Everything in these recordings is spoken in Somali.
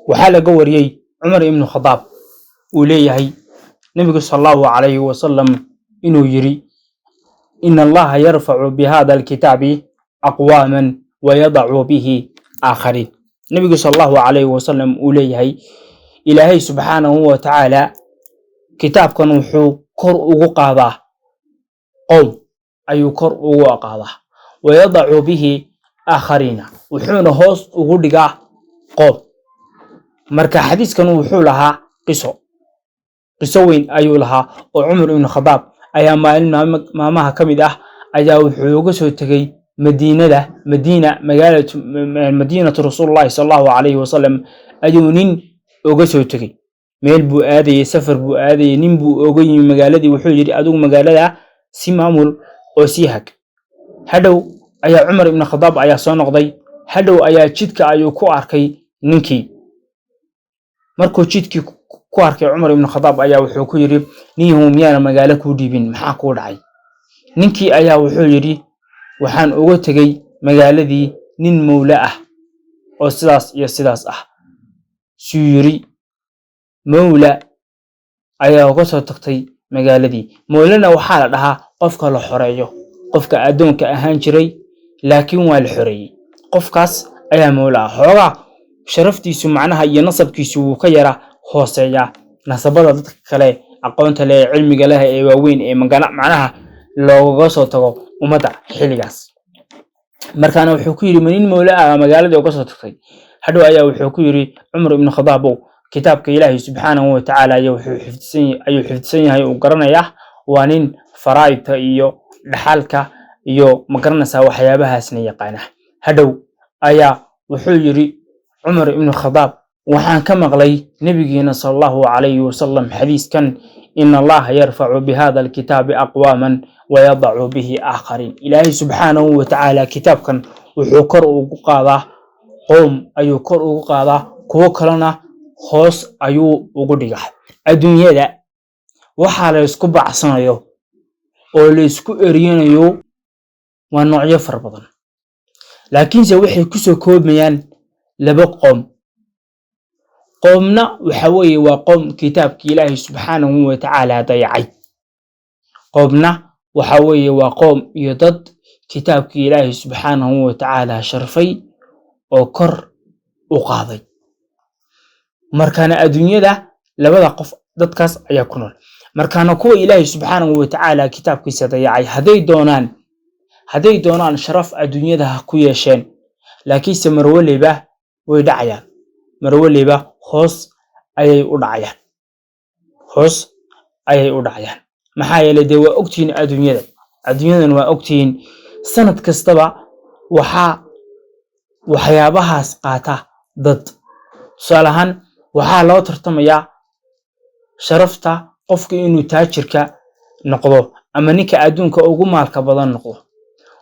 وحال قوريي عمر بن الخطاب وليه النبي صلى الله عليه وسلم إنه يري إن الله يرفع بهذا الكتاب أقواما ويضع به آخرين. النبي صلى الله عليه وسلم وليه إلهي سبحانه وتعالى كتاب كان وحو كر وقاضة قوم أي كر وقاضة ويضع به آخرين وحون هوس وغدقا قوم. مركا حديث كانوا وحو لها قصوين أيو لها وعمر بن الخطاب أيام ما كمده أيا وحو قصو تغي مدينة رسول الله صلى الله عليه وسلم أيونين وقصو تغي meel buu aadayay safar buu aadayay nin buu oga yimi magaaladii wuxuu yiri adigu magaalada si maamul oo si hag hadhow ayaa Umar ibn Khattab ayaa soo noqday hadhow ayaa jidka ayuu ku arkay ninkii markuu jidkii ku arkay Umar ibn Khattab ayaa wuxuu ku yiri niyahow miyana magaalo ku dhiibin maxaa ku dhacay ninkii ayaa wuxuu yiri waxaan uga tagay magaaladii nin mawla ah oo sidaas ah suu yiri mawla ayaa uga soo tagtay magaaladii mawlana waxaa la dhahaa qofka la xoreeyo qofka adoonka ahaan jiray laakiin waa la xoreeyay qofkaas ayaa mawla xooga sharaftiisu macnaha iyo nasabkiisu wuu ka yara hooseeyaa nasabada dadka kale aqoonta leh cilmiga leh ee waaweyn ee macnaha looga soo tago umada xiligaas markaana wuxuu ku yiri manin mawla ah magaaladii uga soo tagtay hadhow ayaa wuxuu ku yiri Umar ibn Khattab كتابك إلهي سبحانه وتعالى يحفظسن yahay uu garanaya waa nin faraayta iyo dhaxalka iyo magaranaysa waxyaabahaasna yaqaana hadhow ayaa wuxuu yiri Umar ibn Khattab waxaan ka maqlay nabigeena sallallahu alayhi wasallam xadiiskan in Allah yarfa'u bihadha alkitab aqwaman wa yad'u bihi akharin Ilaahi subhanahu wa ta'ala kitabkan wuxuu kor ugu qaadaa qoom ayuu kor ugu qaadaa kuwa kalena hoos ayuu ugu dhigaa adduunyada waxa la isku bacsanayo oo la isku eriyanayo waa noocyo far badan laakiin se waxay ku soo koobmayaan laba qoomna waxa weeye waa qoom kitaabka Ilaahay subhanahu wa ta'ala dayacay qoomna waxa weeye waa qoom iyo dad kitaabka Ilaahay subhanahu wa ta'ala sharfay oo kor u qaaday markaana adduunyada labada qof dadkaas ayaa ku nool markaana kuwa Ilaahay subhanahu wa ta'ala kitaabkiisa dayacay haday doonaan sharaf adduunyada ku yeesheen laakiin se marwaliba way dhacayaan marwaliba hoos ayay u dhacayaan maxaa yeelay de waa ogtiin adduunyadan waa ogtiin sanad kastaba waxyaabahaas qaata dad salahan waxaa loo tartamayaa sharafta qofka inuu taajirka noqdo ama ninka adduunka ugu maalka badan noqdo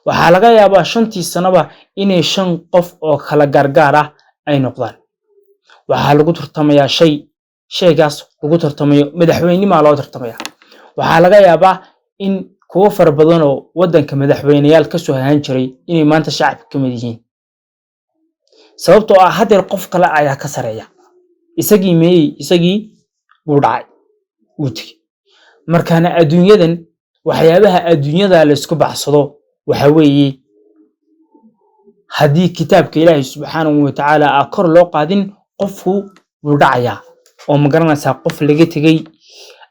waxaa laga yaabaa 5 sanaba inay 5 qof oo kala gargaar ah ay noqdaan waxaa lagu tartamayaa shaygaas lagu tartamayo madaxweynimo loo tartamayaa waxaa laga yaabaa in kuwa far badan oo wadanka madaxweynayaal ka soo ahaan jiray inay maanta shacabka ka mid yihiin sababtoo ah hadeer qof kale ayaa ka sareeya isagii wuu dhacay wuti markaana adduunyadan waxyaabaha adduunyada la isku baxsado waxa weeye hadii kitaabka Ilaahay subhanahu wa ta'ala kor loo qaadin qofku wuu dhacaya oo ma garanaysa qof laga tagay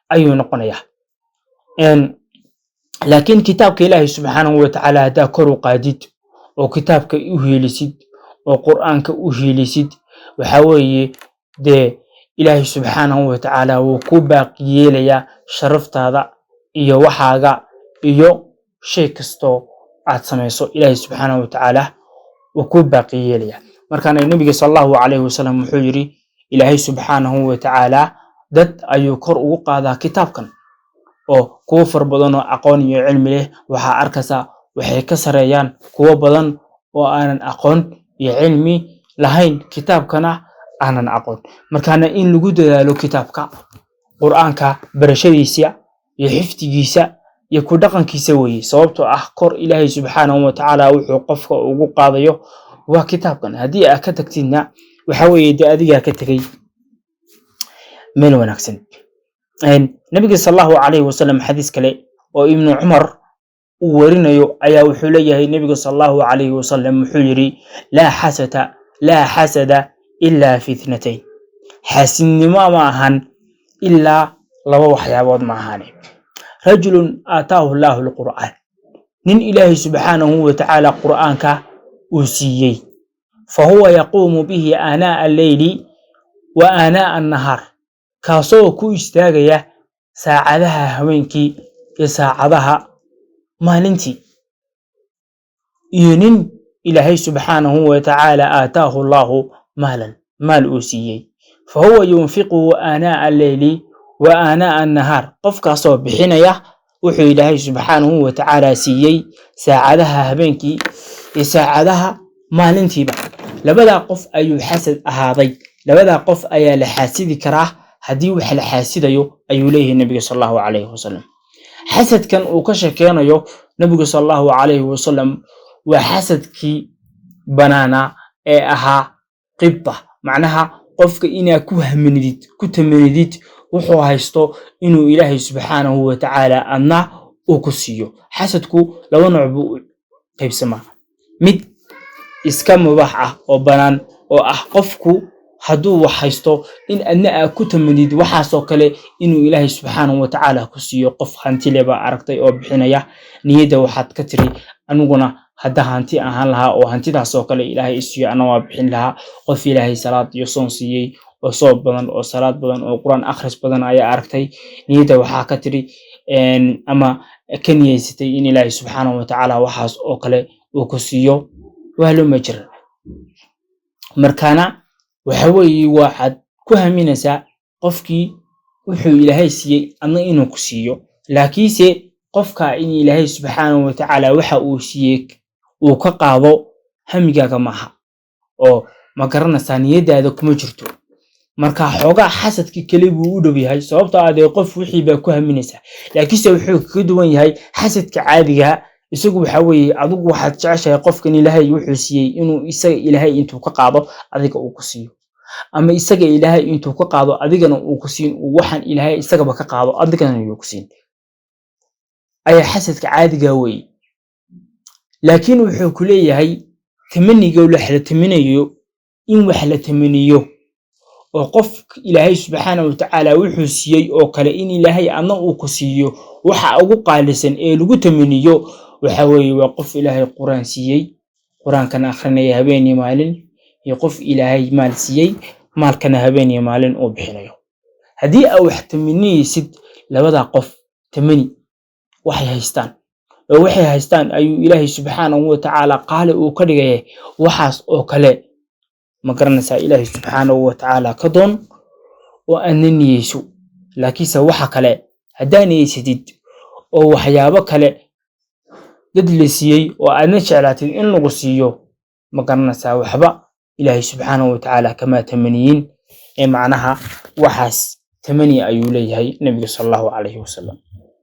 ayuu noqonayaa laakiin kitaabka Ilaahay subhanahu wa ta'ala hadaa kor u qaadid oo kitaabka u heelisid oo quraanka u heelisid waxa weeye de Ilaahay subhanahu wa ta'ala wuu ku baaqiyelaya sharaftaada iyo waxaaga iyo shay kasto aad sameeyso Ilaahay subhanahu wa ta'ala wuu ku baaqiyelaya markaana nabiga sallallahu alayhi wasallam wuxuu yiri Ilaahay subhanahu wa ta'ala dad ayuu kor ugu qaadaa kitaabkan oo kuwa far badan oo aqoon iyo cilmi leh waxa arkaysa waxay ka sareeyaan kuwa badan oo aanan aqoon iyo cilmi lahayn kitaabkana aanan aqoon markaana in lagu dadaalo kitaabka quraanka barashadiisa iyo xifdigiisa iyo ku dhaqankiisa weeye sababtoo ah kor Ilaahay subhanahu wa ta'ala wuxuu qofka ugu qaadayo waa kitaabkan hadii aad ka tagtidna waxa weeye dee adigaa ka tegay meel wanaagsan. nabiga sallallahu alayhi wasallam xadiis kale oo ibnu cumar uu warinayo ayaa wuxuu leeyahay nabiga sallallahu alayhi wasallam wuxuu yiri laa xasada illa fi ithnatayn, xaasidnimo ma ahan ilaa laba waxyaabood ma ahane. rajulun aataahu allahu alqur'aan, nin ilaahay subxaanahu wa tacaala qur'aanka uu siiyey, fahuwa yaquumu bihi aanaa alleyli wa aanaa annahaar, kaasoo ku istaagaya saacadaha haweenkii iyo saacadaha maalintii. iyo nin ilaahay subxaanahu wa tacaala aataahu allahu maal uu siiyey, fahuwa yunfiquhu aanaa alleyli wa aanaa annahaar, qofkaasoo bixinaya wuxuu ilaahay subxaanahu wa tacaala siiyey saacadaha habeenkii iyo saacadaha maalintiiba. labadaa qof ayuu xasad ahaaday, labadaa qof ayaa la xaasidi karaa haddii wax la xaasidayo, ayuu leeyahay nabiga sallallahu alayhi wasallam. xasadkan uu ka sheekeynayo nabiga sallallahu alayhi wasallam waa xasadkii banaana ee ahaa qibta, macnaha qofka inaa ku tamanidid wuxuu haysto inuu ilaahay subxaanahu wa tacaala adna uu ku siiyo. xasadku laba nooc buu u qaybsamaa, mid iska mubaax ah oo banaan oo ah qofku hadduu wax haysto in adna aa ku tamanid waxaasoo kale inuu ilaahay subxaanahu wa tacaala ku siiyo. qof hanti leh baa aragtay oo bixinaya, niyadda waxaad ka tiri aniguna hadda hanti ahaan lahaa oo hantidaasoo kale ilaahay isiiyo ana waa bixin lahaa. qof ilaahay salaad iyo soon siiyey oo soob badan oo salaad badan oo quraan akhris badan ayaa aragtay, niyadda waxaa ka tiri ama ka niyeysatay in ilaahay subxaanahu wa tacaala waxaas oo kale uu ku siiyo. waa loo majir markaana waxa weeye waxaad ku haminaysaa qofkii wuxuu ilaahay siiyey adna inuu ku siiyo, laakiinse qofka in ilaahay subxaanahu wa tacaala waxa uu siiyey uu ka qaado hamigaaga maaha, oo ma garanaysaa niyadaada kuma jirto. marka xoogaa xasadkii kale buu u dhow yahay, sababtoo ah dee qof wixii baa ku haminaysaa, laakiinse wuxuu kaga duwan yahay xasadka caadiga. isagu waxa weeye adigu waxaad jeceshahay qofkan ilaahay wuxuu siiyey inuu isaga ilaahay intuu ka qaado adiga uu ku siiyo, ama isaga ilaahay intuu ka qaado adigana uu ku siin, waxaan ilaahay isagaba ka qaado adigana uu ku siin, ayaa xasadka caadiga weeye. laakiin wuxuu ku leeyahay tamaniga la taminayo in wax la tamaniyo oo qof ilaahay subxaanahu wa tacaala wuxuu siiyey oo kale in ilaahay adna uu ku siiyo, waxa ugu qaalisan ee lagu tamaniyo waxa weeye waa qof ilaahay quraan siiyey, quraankana akhrinaya habeen iyo maalin, iyo qof ilaahay maal siiyey, maalkana habeen iyo maalin uu bixinayo. haddii aad wax tamaniyeysid labadaa qof tamani waxay haystaan ayuu ilaahay subxaanahu wa tacaala qaali uu ka dhigaya, waxaas oo kale ma garanaysaa ilaahay subxaanahu wa tacaala ka doon oo aadna niyeyso. laakiinse waxa kale haddaa niyeysatid oo waxyaabo kale dad la siiyey oo aadna jeclaatid in lagu siiyo, ma garanaysaa waxba ilaahay subxaanahu wa tacaala kama tamaniyin, ee macnaha waxaas tamani ayuu leeyahay nabiga sallallahu alayhi wasallam.